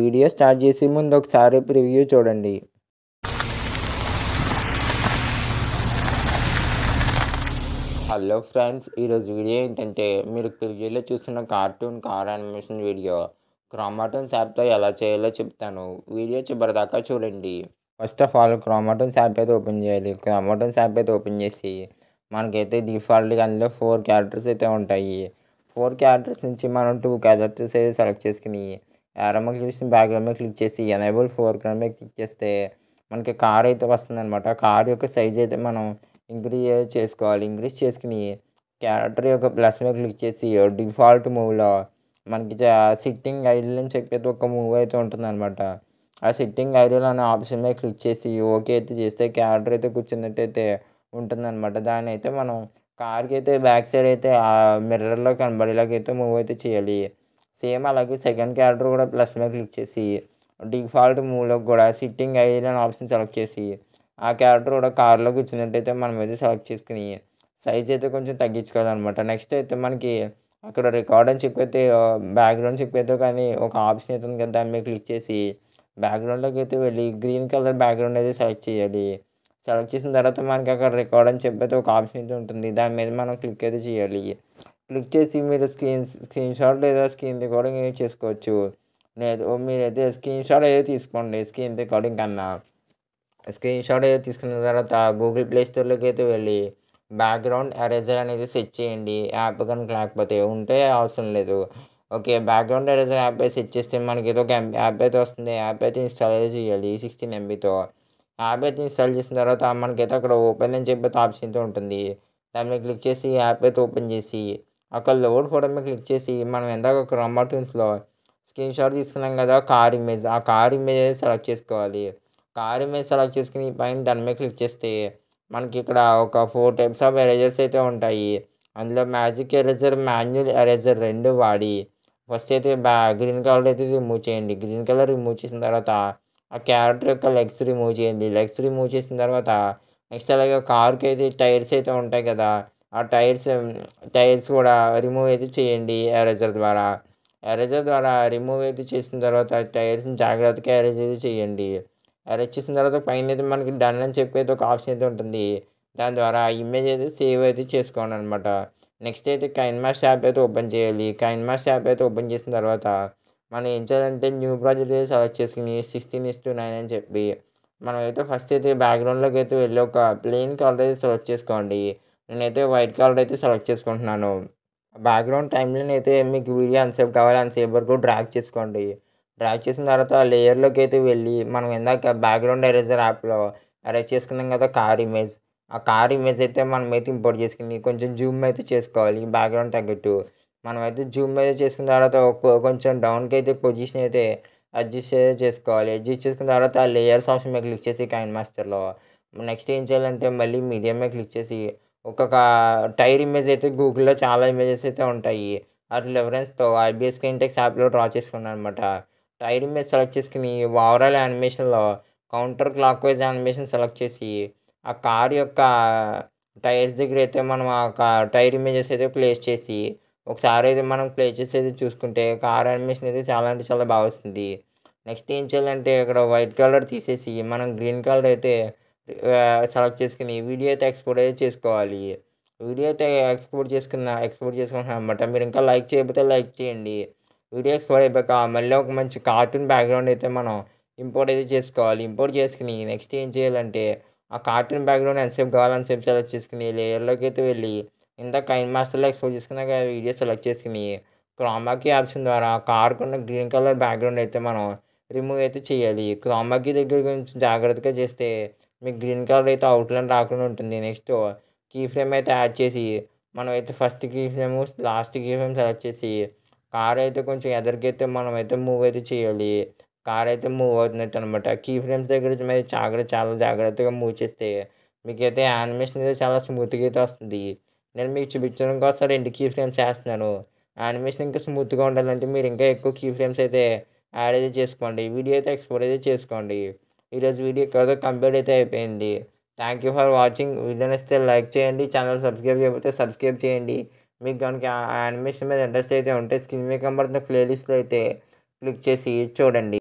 Video start చేసే ముందు ఒకసారి ప్రివ్యూ చూడండి. హలో ఫ్రెండ్స్, ఈరోజు వీడియో ఏంటంటే మీరు ప్రివ్యూలో చూస్తున్న కార్టూన్ కార్ యానిమేషన్ వీడియో క్రోమాటోన్స్ యాప్తో ఎలా చేయాలో చెప్తాను. వీడియో చివరిదాకా చూడండి. ఫస్ట్ ఆఫ్ ఆల్ క్రోమాటోన్స్ యాప్ అయితే ఓపెన్ చేయాలి. క్రోమాటోన్స్ యాప్ అయితే ఓపెన్ చేసి మనకైతే డిఫాల్ట్గా అందులో 4 క్యారెక్టర్స్ అయితే ఉంటాయి. 4 క్యారెక్టర్స్ నుంచి మనం 2 క్యారెక్టర్స్ అయితే సెలెక్ట్ చేసుకుని యారో మార్క్ చేసి బ్యాక్గ్రౌండ్ మీద క్లిక్ చేసి ఎనేబుల్ ఫోర్గ్రౌండ్ మీద క్లిక్ చేస్తే మనకి కార్ అయితే వస్తుందన్నమాట. కార్ యొక్క సైజ్ అయితే మనం ఇంక్రీజ్ చేసుకోవాలి. ఇంక్రీజ్ చేసుకుని క్యారెక్టర్ యొక్క ప్లస్ మీద క్లిక్ చేసి డిఫాల్ట్ మూవ్లో మనకి సిట్టింగ్ ఐడిల్ అని చెప్పేది ఒక మూవ్ అయితే ఉంటుందన్నమాట. ఆ సిట్టింగ్ ఐడిల్ అనే ఆప్షన్ మీద క్లిక్ చేసి ఓకే అయితే చేస్తే క్యారెక్టర్ అయితే కూర్చున్నట్టయితే ఉంటుందన్నమాట. దాన్ని అయితే మనం కార్కి అయితే బ్యాక్ సైడ్ అయితే ఆ మిర్రర్లో కనబడేలాగైతే మూవ్ అయితే చేయాలి. సేమ్ అలాగే సెకండ్ క్యారెక్టర్ కూడా ప్లస్ మీద క్లిక్ చేసి డిఫాల్ట్ మూవ్లో కూడా సిట్టింగ్ ఐడిల్ అనే ఆప్షన్ సెలెక్ట్ చేసి ఆ క్యారెక్టర్ కూడా కార్లో కూర్చున్నట్టయితే మనం అయితే సెలెక్ట్ చేసుకుని సైజ్ అయితే కొంచెం తగ్గించుకోవాలన్నమాట. నెక్స్ట్ అయితే మనకి అక్కడ రికార్డ్ అని చెప్పైతే బ్యాక్గ్రౌండ్ చెప్పైతే కానీ ఒక ఆప్షన్ అయితే ఉంది కదా, దాని మీద క్లిక్ చేసి బ్యాక్గ్రౌండ్లోకి అయితే వెళ్ళి గ్రీన్ కలర్ బ్యాక్గ్రౌండ్ అయితే సెలెక్ట్ చేయాలి. సెలెక్ట్ చేసిన తర్వాత మనకి అక్కడ రికార్డ్ అని చెప్పైతే ఒక ఆప్షన్ అయితే ఉంటుంది. దాని మీద మనం క్లిక్ అయితే చేయాలి. క్లిక్ చేసి మీరు స్క్రీన్ షాట్ లేదా స్క్రీన్ రికార్డింగ్ అయితే చేసుకోవచ్చు. లేదు మీరైతే స్క్రీన్ షాట్ అయితే తీసుకోండి. స్క్రీన్ రికార్డింగ్ కన్నా స్క్రీన్ షాట్ అయితే తీసుకున్న తర్వాత గూగుల్ ప్లే స్టోర్లోకి అయితే వెళ్ళి బ్యాక్గ్రౌండ్ ఎరేజర్ అనేది సెట్ చేయండి. యాప్ కనుక లేకపోతే ఉంటే అవసరం లేదు. ఓకే, బ్యాక్గ్రౌండ్ ఎరేజర్ యాప్ అయితే సెట్ చేస్తే మనకి ఏదో ఒక యాప్ అయితే వస్తుంది. యాప్ అయితే ఇన్స్టాల్ అయితే చేయాలి 16 MBతో. యాప్ అయితే ఇన్స్టాల్ చేసిన తర్వాత మనకైతే అక్కడ ఓపెన్ అని చెప్పి ఆప్షన్ అయితే ఉంటుంది. దాని మీద క్లిక్ చేసి యాప్ అయితే ఓపెన్ చేసి అక్కడ లోడ్ ఫోటో మీద క్లిక్ చేసి మనం ఇందాక క్రోమాటోన్స్లో స్క్రీన్ షాట్ తీసుకున్నాం కదా కార్ ఇమేజ్, ఆ కార్ ఇమేజ్ అయితే సెలెక్ట్ చేసుకోవాలి. కార్ ఇమేజ్ సెలెక్ట్ చేసుకుని పైన దాని మీద క్లిక్ చేస్తే మనకి ఇక్కడ ఒక 4 టైప్స్ ఆఫ్ ఎరేజర్స్ అయితే ఉంటాయి. అందులో మ్యాజిక్ ఎరేజర్, మాన్యువల్ ఎరేజర్ 2 వాడి ఫస్ట్ అయితే గ్రీన్ కలర్ అయితే రిమూవ్ చేయండి. గ్రీన్ కలర్ రిమూవ్ చేసిన తర్వాత ఆ క్యారెక్టర్ యొక్క లెగ్స్ రిమూవ్ చేయండి. లెగ్స్ రిమూవ్ చేసిన తర్వాత నెక్స్ట్ అలాగే కార్కి అయితే టైర్స్ అయితే ఉంటాయి కదా, ఆ టైర్స్ కూడా రిమూవ్ అయితే చేయండి ఎరేజర్ ద్వారా. ఎరేజర్ ద్వారా రిమూవ్ అయితే చేసిన తర్వాత టైర్స్ని జాగ్రత్తగా ఎరేజ్ అయితే చేయండి. ఎరేజ్ చేసిన తర్వాత పైన అయితే మనకి డన్ అని చెప్పేది ఒక ఆప్షన్ అయితే ఉంటుంది. దాని ద్వారా ఇమేజ్ అయితే సేవ్ అయితే చేసుకోండి అనమాట. నెక్స్ట్ అయితే కైన్మాస్ యాప్ అయితే ఓపెన్ చేయాలి. కైన్మాస్ యాప్ అయితే ఓపెన్ చేసిన తర్వాత మనం ఏం చేయాలంటే న్యూ ప్రాజెక్ట్ అయితే సెలెక్ట్ చేసుకుని 16:9 అని చెప్పి మనమైతే ఫస్ట్ అయితే బ్యాక్గ్రౌండ్లోకి అయితే వెళ్ళి ఒక ప్లెయిన్ కలర్ అయితే సెలెక్ట్ చేసుకోండి. నేనైతే వైట్ కలర్ అయితే సెలెక్ట్ చేసుకుంటున్నాను. బ్యాక్గ్రౌండ్ టైమ్‌లైన్ అయితే మీకు వీడియో ఎంతసేపు కావాలో అంతసేపు వరకు డ్రాగ్ చేసుకోండి. డ్రాగ్ చేసిన తర్వాత లేయర్‌లోకి అయితే వెళ్ళి మనం ఇందాక బ్యాక్గ్రౌండ్ ఎరేజర్ యాప్‌లో ఎరేజ్ చేసుకున్నాం కదా కార్ ఇమేజ్, ఆ కార్ ఇమేజ్ అయితే మనమైతే ఇంపోర్ట్ చేసుకుని కొంచెం జూమ్ అయితే చేసుకోవాలి బ్యాక్గ్రౌండ్ తగ్గట్టు. మనమైతే జూమ్ అయితే చేసుకున్న తర్వాత కొంచెం డౌన్‌కి అయితే పొజిషన్ అయితే అడ్జస్ట్ అయితే చేసుకోవాలి. అడ్జస్ట్ చేసుకున్న తర్వాత లేయర్స్ ఆప్షన్ మీద క్లిక్ చేసి కైన్ మాస్టర్‌లో నెక్స్ట్ ఏం చేయాలంటే మళ్ళీ మీడియం మీద క్లిక్ చేసి ఒకొక్క టైర్ ఇమేజ్ అయితే గూగుల్‌లో చాలా ఇమేజెస్ అయితే ఉంటాయి. వాటి రిఫరెన్స్‌తో ఐబీఎస్ స్క్రీన్‌టెక్స్ యాప్‌లో డ్రా చేసుకున్నాననమాట. టైర్ ఇమేజ్ సెలెక్ట్ చేసుకొని ఓవరాల్ యానిమేషన్‌లో counter clockwise animation select చేసి ఆ కార్ యొక్క టైర్స్ దగ్గర అయితే మనం ఆ టైర్ ఇమేజెస్ అయితే ప్లేస్ చేసి ఒకసారి అయితే మనం ప్లే చేసి అయితే చూసుకుంటే కార్ యానిమేషన్ అయితే చాలా అంటే చాలా బాగా వస్తుంది. నెక్స్ట్ ఏం చేయాలంటే ఇక్కడ వైట్ కలర్ తీసేసి మనం గ్రీన్ కలర్ అయితే సెలెక్ట్ చేసుకొని వీడియో అయితే ఎక్స్‌పోర్ట్ అయితే చేసుకోవాలి. వీడియో అయితే ఎక్స్‌పోర్ట్ చేసుకుంటున్నాననమాట. మీరు ఇంకా లైక్ చేయకపోతే లైక్ చేయండి. వీడియో ఎక్స్‌పోర్ట్ అయిపోయాక మళ్ళీ ఒక మంచి కార్టూన్ బ్యాక్‌గ్రౌండ్ అయితే మనం ఇంపోర్ట్ అయితే చేసుకోవాలి. ఇంపోర్ట్ చేసుకొని నెక్స్ట్ ఏం చేయాలంటే ఆ కార్టూన్ బ్యాక్‌గ్రౌండ్ ఎంతసేపు కావాలో అంతసేపు సెలెక్ట్ చేసుకొని లేయర్‌లోకి అయితే వెళ్ళి ఇందాక కైన్ మాస్టర్‌లో ఎక్స్‌పోర్ట్ చేసుకున్నాక వీడియో సెలెక్ట్ చేసుకొని క్రోమా కీ ఆప్షన్ ద్వారా కార్‌కున్న గ్రీన్ కలర్ బ్యాక్‌గ్రౌండ్ అయితే మనం రిమూవ్ అయితే చేయాలి. క్రోమా కీ దగ్గర కొంచెం జాగ్రత్తగా చేస్తే మీకు గ్రీన్ కలర్ అయితే అవుట్‌లైన్ రాకుండా ఉంటుంది. నెక్స్ట్ కీ ఫ్రేమ్ అయితే యాడ్ చేసి మనమైతే first key frame, last key frame select చేసి కార్ అయితే కొంచెం ఎదరికైతే మనమైతే మూవ్ అయితే చేయాలి. కార్ అయితే మూవ్ అవుతున్నట్టు అనమాట. కీ ఫ్రేమ్స్ దగ్గర మీరు చాలా జాగ్రత్తగా మూవ్ చేస్తే మీకైతే యానిమేషన్ అయితే చాలా స్మూత్‌గా అయితే వస్తుంది. నేను మీకు చూపించడం కోసం 2 కీ ఫ్రేమ్స్ ఏస్తున్నాను. యానిమేషన్ ఇంకా స్మూత్‌గా ఉండాలంటే మీరు ఇంకా ఎక్కువ కీ ఫ్రేమ్స్ అయితే యాడ్ అయితే చేసుకోండి. వీడియో అయితే ఎక్స్‌పోర్ట్ అయితే చేసుకోండి. ఈరోజు వీడియో ఇక్కడితో కంప్లీట్ అయితే అయిపోయింది. Thank you for watching. Video నచ్చితే లైక్ చేయండి. ఛానల్ సబ్స్క్రైబ్ చేయకపోతే సబ్స్క్రైబ్ చేయండి. మీకు గనుక యానిమేషన్ మీద ఇంట్రెస్ట్ అయితే ఉంటే స్క్రీన్ మీద కనబడుతున్న ప్లేలిస్ట్‌లో అయితే క్లిక్ చేసి చూడండి.